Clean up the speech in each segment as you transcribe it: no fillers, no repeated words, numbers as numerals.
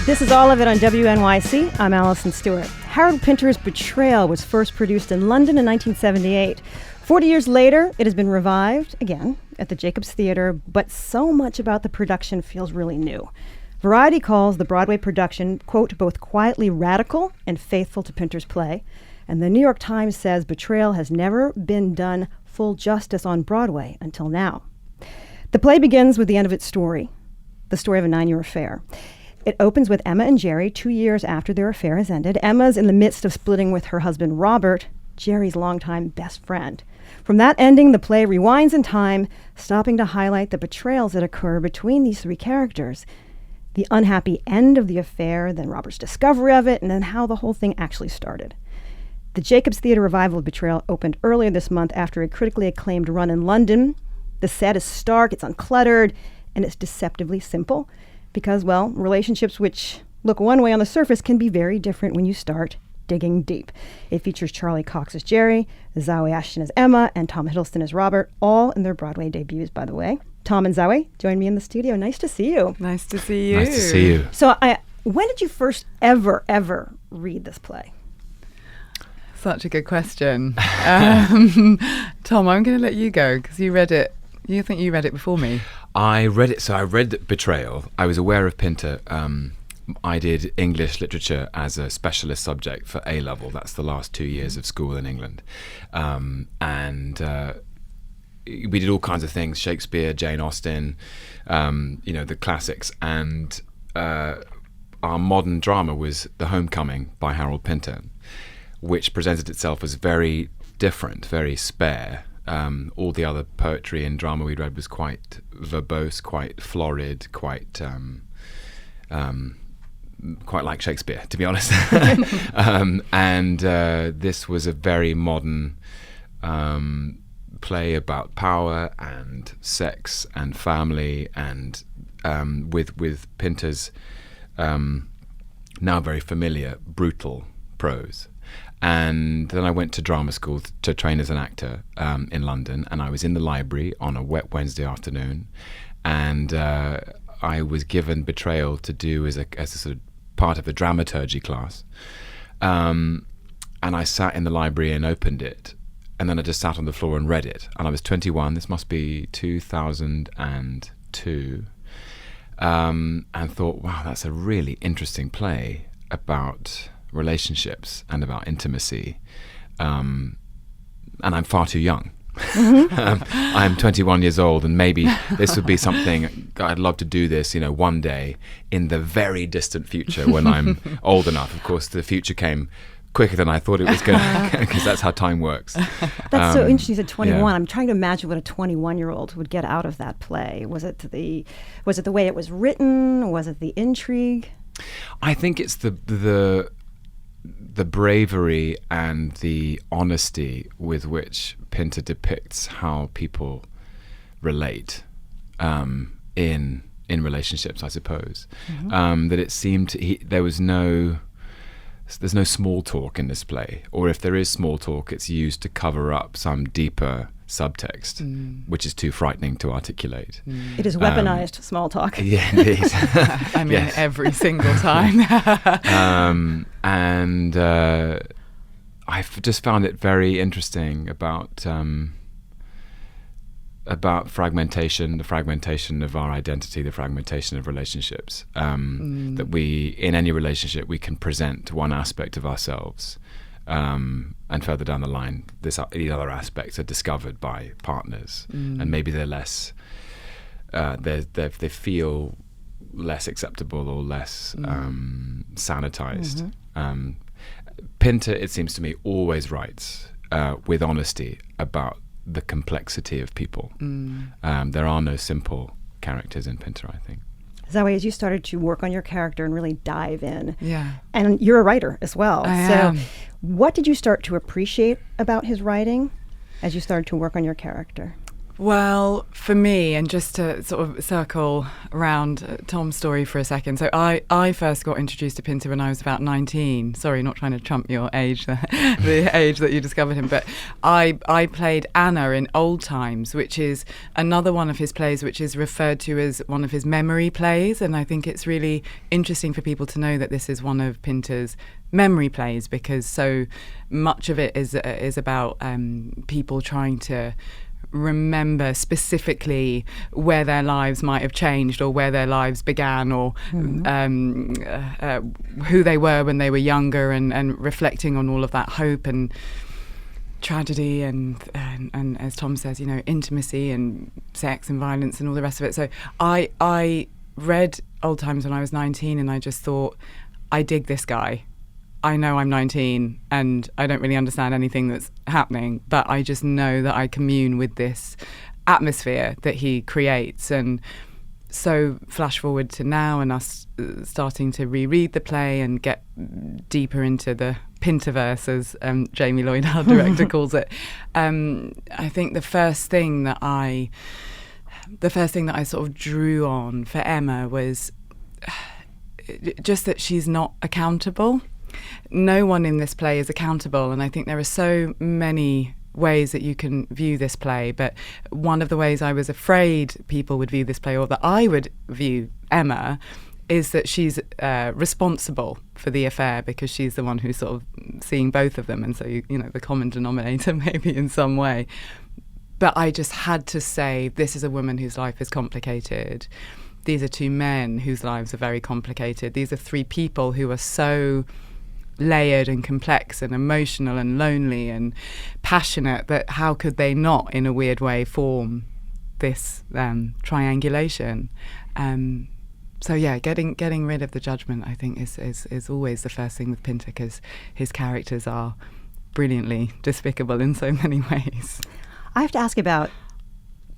This is all of it on WNYC. I'm Alison Stewart. Harold Pinter's Betrayal was first produced in London in 1978. 40 years later, it has been revived, again, at the Jacobs Theatre, but so much about the production feels really new. Variety calls the Broadway production, quote, both quietly radical and faithful to Pinter's play. And the New York Times says Betrayal has never been done full justice on Broadway until now. The play begins with the end of its story, the story of a 9-year affair. It opens with Emma and Jerry 2 years after their affair has ended. Emma's in the midst of splitting with her husband, Robert, Jerry's longtime best friend. From that ending, the play rewinds in time, stopping to highlight the betrayals that occur between these three characters. The unhappy end of the affair, then Robert's discovery of it, and then how the whole thing actually started. The Jacobs Theatre revival of Betrayal opened earlier this month after a critically acclaimed run in London. The set is stark, it's uncluttered, and it's deceptively simple. Because, well, relationships which look one way on the surface can be very different when you start digging deep. It features Charlie Cox as Jerry, Zawe Ashton as Emma, and Tom Hiddleston as Robert, all in their Broadway debuts, by the way. Tom and Zawe join me in the studio. Nice to see you. Nice to see you. Nice to see you. So when did you first ever read this play? Such a good question. Tom, I'm going to let you go because you read it. You think you read it before me? I read it. So I read Betrayal. I was aware of Pinter. I did English literature as a specialist subject for A-level. That's the last 2 years of school in England. We did all kinds of things, Shakespeare, Jane Austen, the classics. And our modern drama was The Homecoming by Harold Pinter, which presented itself as very different, very spare. All the other poetry and drama we'd read was quite verbose, quite florid, quite like Shakespeare, to be honest. This was a very modern play about power and sex and family, and with Pinter's now very familiar brutal prose. And then I went to drama school to train as an actor in London, and I was in the library on a wet Wednesday afternoon, and I was given Betrayal to do as a sort of part of a dramaturgy class. And I sat in the library and opened it, and then I just sat on the floor and read it. And I was 21, this must be 2002, and thought, wow, that's a really interesting play about relationships and about intimacy, and I'm far too young. I'm 21 years old, and maybe this would be something I'd love to do this, one day in the very distant future when I'm old enough. Of course, the future came quicker than I thought it was going to, because that's how time works. That's so interesting. You said 21. Yeah. I'm trying to imagine what a 21-year-old would get out of that play. Was it the way it was written? Was it the intrigue? I think it's the bravery and the honesty with which Pinter depicts how people relate in relationships, I suppose. Mm-hmm. That it seemed there's no small talk in this play, or if there is small talk, it's used to cover up some deeper subtext, which is too frightening to articulate. It is weaponized small talk. Yeah, indeed. I mean, yes. Every single time. I've just found it very interesting about fragmentation, the fragmentation of our identity, the fragmentation of relationships. That in any relationship, we can present one aspect of ourselves, and further down the line, these other aspects are discovered by partners, and maybe they're less, they feel less acceptable or less sanitized. Mm-hmm. Pinter, it seems to me, always writes with honesty about the complexity of people. There are no simple characters in Pinter, I think. Zawe, as you started to work on your character and really dive in, yeah, and you're a writer as well. I am. What did you start to appreciate about his writing as you started to work on your character? Well, for me, and just to sort of circle around Tom's story for a second, so I first got introduced to Pinter when I was about 19. Sorry, not trying to trump your age, the age that you discovered him, but I played Anna in Old Times, which is another one of his plays which is referred to as one of his memory plays, and I think it's really interesting for people to know that this is one of Pinter's memory plays, because so much of it is about people trying to remember specifically where their lives might have changed, or where their lives began, or who they were when they were younger, and reflecting on all of that hope and tragedy and as Tom says, you know, intimacy and sex and violence and all the rest of it. So I read Old Times when I was 19, and I just thought, I dig this guy. I know I'm 19 and I don't really understand anything that's happening, but I just know that I commune with this atmosphere that he creates. And so flash forward to now, and us starting to reread the play and get deeper into the Pinterverse, as Jamie Lloyd, our director, calls it. I think the first thing that I sort of drew on for Emma was just that she's not accountable. No one in this play is accountable, and I think there are so many ways that you can view this play, but one of the ways I was afraid people would view this play, or that I would view Emma, is that she's responsible for the affair, because she's the one who's sort of seeing both of them, and so you know, the common denominator maybe in some way. But I just had to say, this is a woman whose life is complicated. These are two men whose lives are very complicated. These are three people who are so layered and complex and emotional and lonely and passionate, that how could they not, in a weird way, form this triangulation? So yeah, getting rid of the judgment, I think, is always the first thing with Pinter, because his characters are brilliantly despicable in so many ways. I have to ask about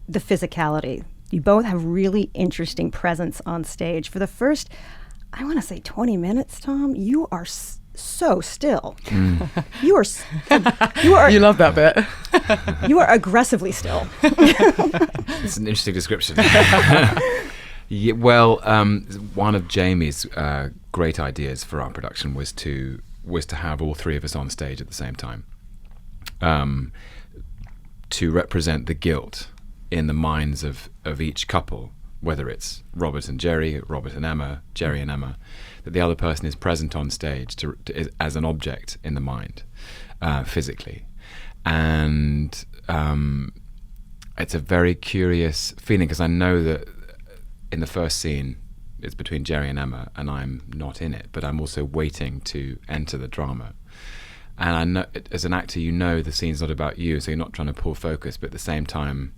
the physicality. You both have really interesting presence on stage. For the first, I want to say 20 minutes, Tom, you are so still. You are. You love that bit. You are aggressively still. It's an interesting description. Yeah, well, one of Jamie's great ideas for our production was to have all three of us on stage at the same time, to represent the guilt in the minds of each couple, whether it's Robert and Jerry, Robert and Emma, Jerry and Emma, that the other person is present on stage as an object in the mind, physically. And it's a very curious feeling, because I know that in the first scene, it's between Jerry and Emma, and I'm not in it, but I'm also waiting to enter the drama. And I know, as an actor, you know the scene's not about you, so you're not trying to pull focus, but at the same time,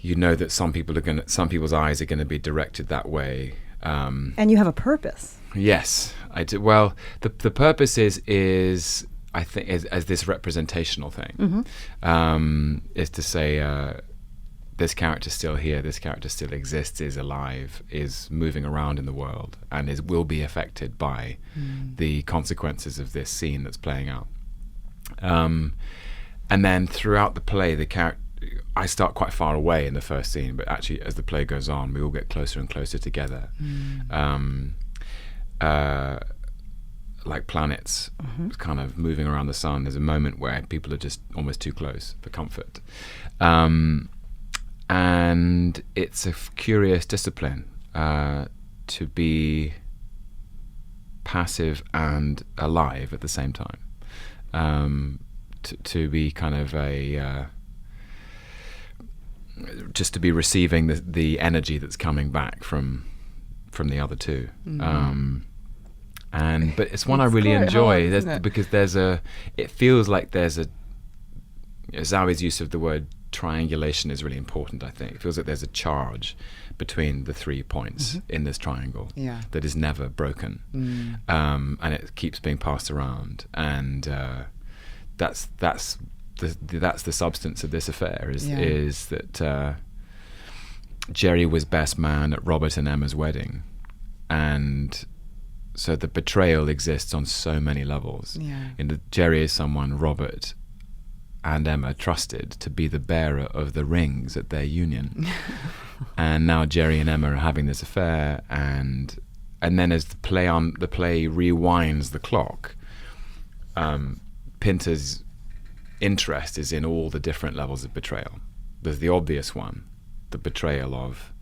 you know that some people's eyes are going to be directed that way. And you have a purpose. Yes, I do. Well, the purpose is I think as this representational thing, is to say this character's still here, this character still exists, is alive, is moving around in the world, and will be affected by the consequences of this scene that's playing out. And then throughout the play, the character, I start quite far away in the first scene, but actually as the play goes on, we all get closer and closer together. Like planets kind of moving around the sun. There's a moment where people are just almost too close for comfort. And it's a curious discipline to be passive and alive at the same time. To be kind of just to be receiving the energy that's coming back from the other two. But it's one I really enjoy, because it feels like there's Zawe's use of the word triangulation is really important, I think. It feels like there's a charge between the 3 points in this triangle that is never broken. And it keeps being passed around, and that's the substance of this affair, is that Jerry was best man at Robert and Emma's wedding, and so the betrayal exists on so many levels. Jerry is someone Robert and Emma trusted to be the bearer of the rings at their union. And now Jerry and Emma are having this affair, and then as the play rewinds the clock, Pinters' interest is in all the different levels of betrayal. There's the obvious one, the betrayal of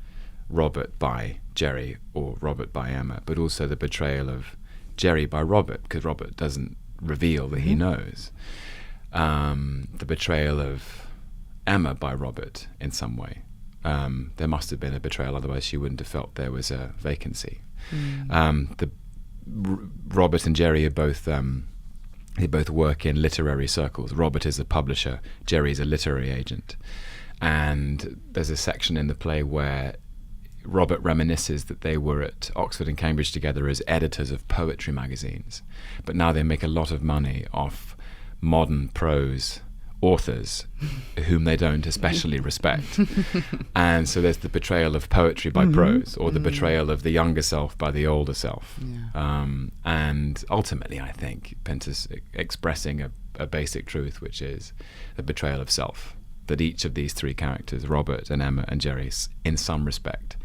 Robert by Jerry or Robert by Emma, but also the betrayal of Jerry by Robert, because Robert doesn't reveal that he knows. The betrayal of Emma by Robert in some way. There must have been a betrayal, otherwise she wouldn't have felt there was a vacancy. Robert and Jerry are both they both work in literary circles. Robert is a publisher, Jerry is a literary agent. And there's a section in the play where Robert reminisces that they were at Oxford and Cambridge together as editors of poetry magazines, but now they make a lot of money off modern prose authors whom they don't especially respect. And so there's the betrayal of poetry by prose, or the betrayal of the younger self by the older self. And ultimately, I think Pinters expressing a basic truth, which is the betrayal of self, that each of these three characters, Robert and Emma and Jerry, in some respect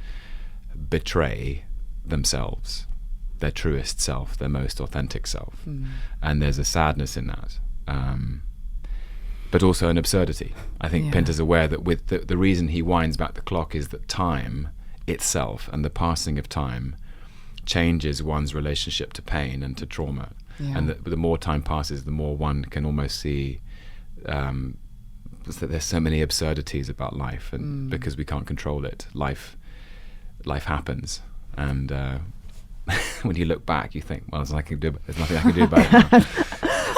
betray themselves, their truest self, their most authentic self. And there's a sadness in that. But also an absurdity. I think Pinter's aware that with the reason he winds back the clock is that time itself and the passing of time changes one's relationship to pain and to trauma. And that the more time passes, the more one can almost see that there's so many absurdities about life, and because we can't control it, life happens. And when you look back, you think, well, there's nothing I can do about it now.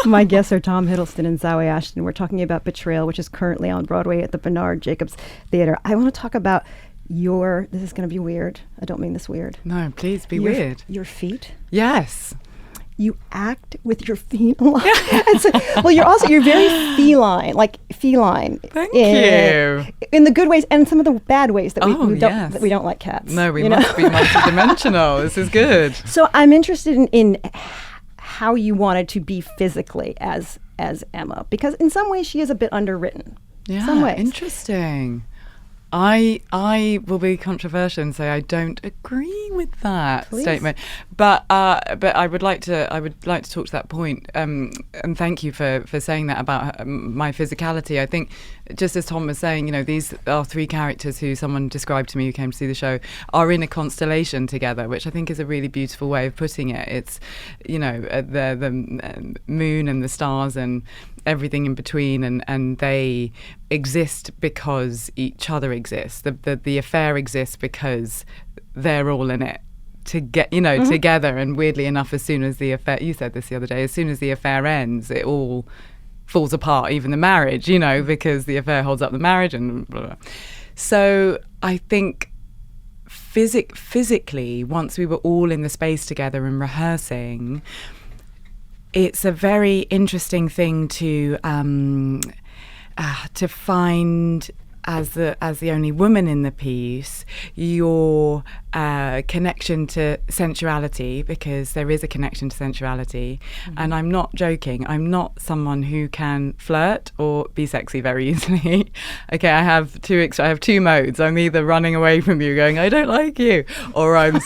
My guests are Tom Hiddleston and Zawe Ashton. We're talking about Betrayal, which is currently on Broadway at the Bernard Jacobs Theatre. I want to talk about this is going to be weird. I don't mean this weird. No, please be weird. Your feet? Yes. You act with your feet a lot. You're very feline, Thank you. In the good ways and some of the bad ways that we don't like cats. No, we must be multidimensional. This is good. So I'm interested in how you wanted to be physically as Emma, because in some ways she is a bit underwritten. Yeah, some ways. Interesting. I will be controversial and say I don't agree with that statement, but I would like to talk to that point. And thank you for saying that about my physicality. I think, just as Tom was saying, these are three characters who someone described to me who came to see the show are in a constellation together, which I think is a really beautiful way of putting it. It's the moon and the stars and everything in between, and they exist because each other exists. The affair exists because they're all in it together. And weirdly enough, as soon as the affair, you said this the other day, as soon as the affair ends, it all falls apart, even the marriage, because the affair holds up the marriage and blah, blah. So I think physically, once we were all in the space together and rehearsing, it's a very interesting thing to find as the only woman in the piece, your connection to sensuality, because there is a connection to sensuality. And I'm not joking. I'm not someone who can flirt or be sexy very easily. Okay, I have two modes. I'm either running away from you, going, I don't like you, or I'm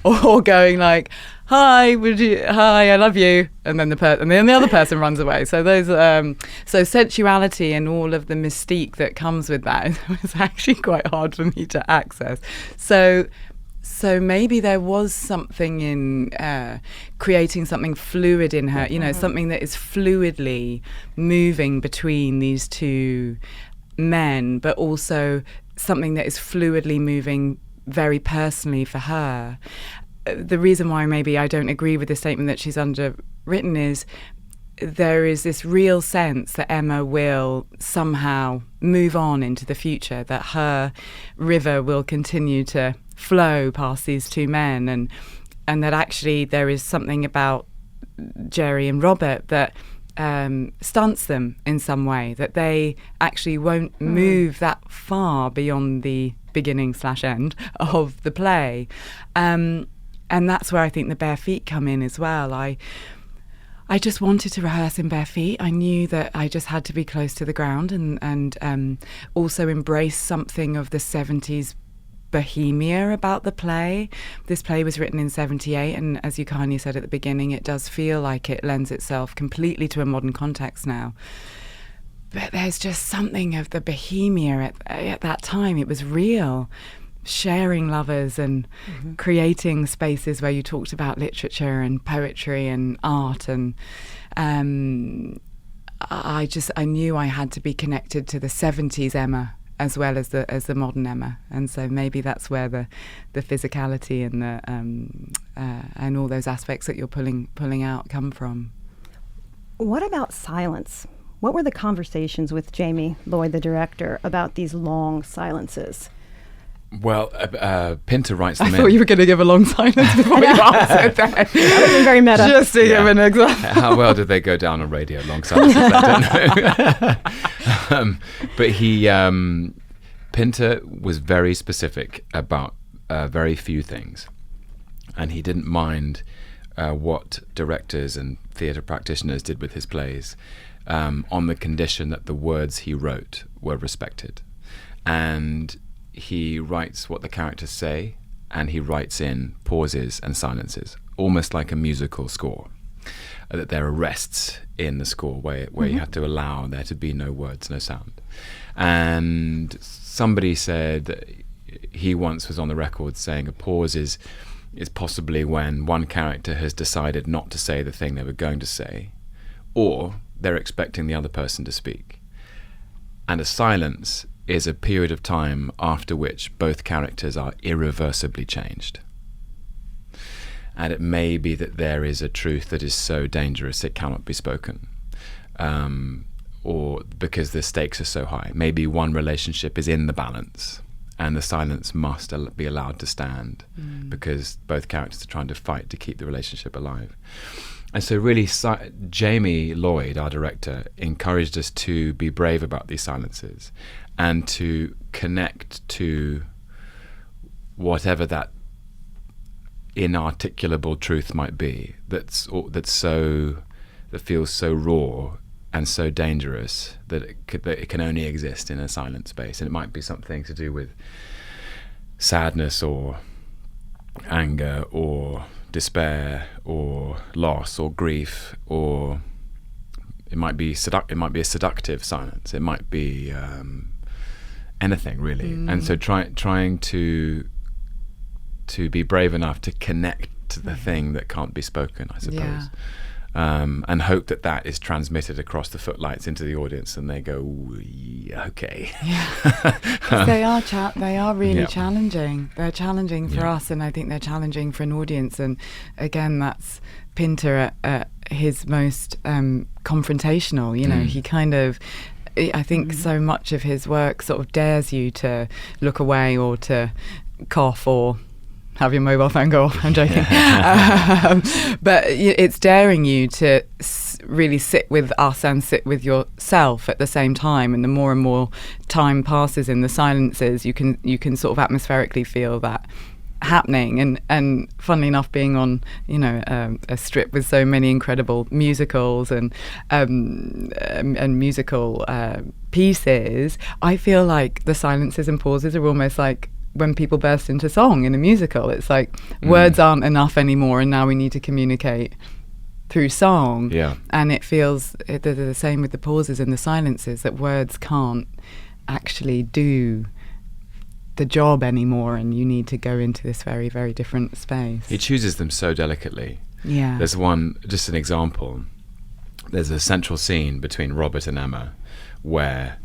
or going like, hi, I love you, and then the other person runs away. So those, so sensuality and all of the mystique that comes with that is actually quite hard for me to access. So maybe there was something in creating something fluid in her, something that is fluidly moving between these two men, but also something that is fluidly moving very personally for her. The reason why maybe I don't agree with the statement that she's underwritten is there is this real sense that Emma will somehow move on into the future, that her river will continue to flow past these two men, and that actually there is something about Jerry and Robert that stunts them in some way, that they actually won't move that far beyond the beginning/end of the play. And that's where I think the bare feet come in as well. I I just wanted to rehearse in bare feet. I knew that I just had to be close to the ground and also embrace something of the 70s bohemia about the play. This play was written in 78, and as you kindly said at the beginning, it does feel like it lends itself completely to a modern context now. But there's just something of the bohemia at that time. It was real. Sharing lovers and creating spaces where you talked about literature and poetry and art, and I knew I had to be connected to the 70s Emma as well as the modern Emma, and so maybe that's where the physicality and the and all those aspects that you're pulling out come from. What about silence? What were the conversations with Jamie Lloyd, the director, about these long silences? Well, Pinter writes them in. I thought you were going to give a long silence before you answered that. That would have been very meta. Just to give an example. How well did they go down on radio, long silences? I don't know. But Pinter was very specific about very few things. And he didn't mind what directors and theatre practitioners did with his plays on the condition that the words he wrote were respected. And he writes what the characters say, and he writes in pauses and silences, almost like a musical score. That there are rests in the score where you have to allow there to be no words, no sound. And somebody said that he once was on the record saying a pause is possibly when one character has decided not to say the thing they were going to say, or they're expecting the other person to speak. And a silence is a period of time after which both characters are irreversibly changed. And it may be that there is a truth that is so dangerous it cannot be spoken, or because the stakes are so high. Maybe one relationship is in the balance and the silence must be allowed to stand because both characters are trying to fight to keep the relationship alive. And so really, Jamie Lloyd, our director, encouraged us to be brave about these silences and to connect to whatever that inarticulable truth might be that feels so raw and so dangerous that it can only exist in a silent space. And it might be something to do with sadness or anger or despair or loss or grief, or it might be a seductive silence. It might be anything really. And so trying to be brave enough to connect to the thing that can't be spoken, I suppose. And hope that is transmitted across the footlights into the audience, and they go, yeah, okay. They are really challenging. They're challenging for us, and I think they're challenging for an audience. And again, that's Pinter at his most confrontational. He kind of, I think so much of his work sort of dares you to look away or to cough or have your mobile phone go off. I'm joking. But it's daring you to really sit with us and sit with yourself at the same time. And the more and more time passes in the silences, you can sort of atmospherically feel that happening. And funnily enough, being on a strip with so many incredible musicals and musical pieces, I feel like the silences and pauses are almost like when people burst into song in a musical. It's like words aren't enough anymore, and now we need to communicate through song. And it feels the same with the pauses and the silences, that words can't actually do the job anymore, and you need to go into this very, very different space. He chooses them so delicately. There's one, just an example, there's a central scene between Robert and Emma where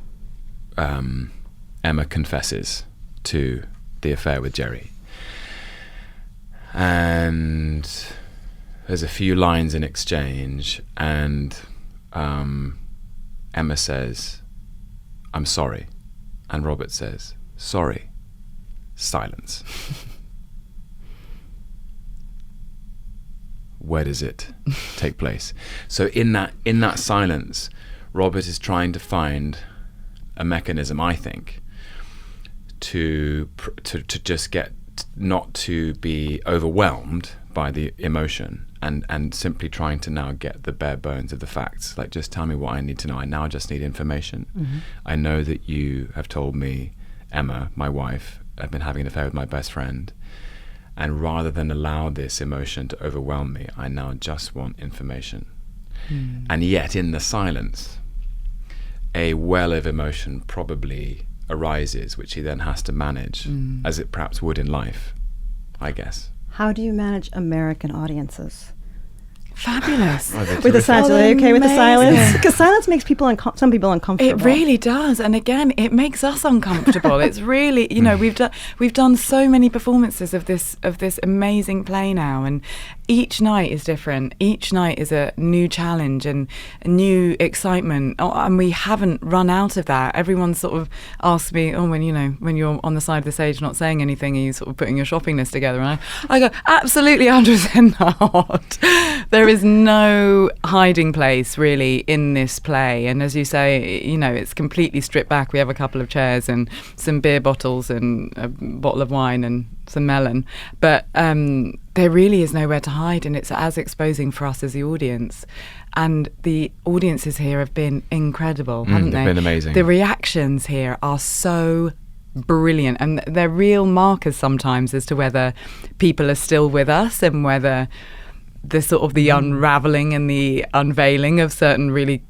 Emma confesses to the affair with Jerry, and there's a few lines in exchange, and Emma says, "I'm sorry," and Robert says, "Sorry." Silence. Where does it take place? So in that silence, Robert is trying to find a mechanism, I think, to just get not to be overwhelmed by the emotion and simply trying to now get the bare bones of the facts. Like, just tell me what I need to know. I now just need information. I know that you have told me, Emma, my wife, I've been having an affair with my best friend. And rather than allow this emotion to overwhelm me, I now just want information. And yet, in the silence, a well of emotion probably arises, which he then has to manage, as it perhaps would in life, I guess. How do you manage American audiences? Fabulous. With the silence, are they okay with the silence? Because silence makes people some people uncomfortable. It really does, and again, it makes us uncomfortable. It's really, we've done so many performances of this amazing play now, and each night is different. Each night is a new challenge and a new excitement, and we haven't run out of that. Everyone sort of asks me, when you're on the side of the stage not saying anything, are you sort of putting your shopping list together? And I go, absolutely 100% not. There is no hiding place really in this play, and as you say, it's completely stripped back. We have a couple of chairs and some beer bottles and a bottle of wine and some melon, but there really is nowhere to hide, and it's as exposing for us as the audience. And the audiences here have been incredible, haven't they? They've been amazing. The reactions here are so brilliant, and they're real markers sometimes as to whether people are still with us and whether the sort of the unravelling and the unveiling of certain really,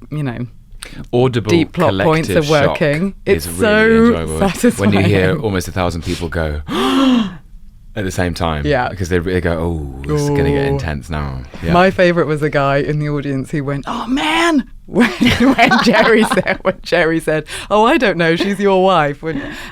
audible deep plot points are working. It's really so enjoyable satisfying. when you hear almost 1,000 people go at the same time. Yeah, because they go, "Oh, this is going to get intense now." Yeah. My favourite was a guy in the audience who went, "Oh man," when Jerry said, "Oh, I don't know, she's your wife."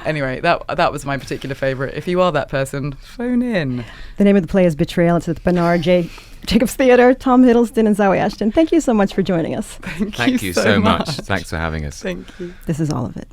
Anyway, that was my particular favourite. If you are that person, phone in. The name of the play is Betrayal. It's at the Bernard Jacobs Theatre. Tom Hiddleston and Zawe Ashton, thank you so much for joining us. Thank you so much. Thanks for having us. Thank you. This is all of it.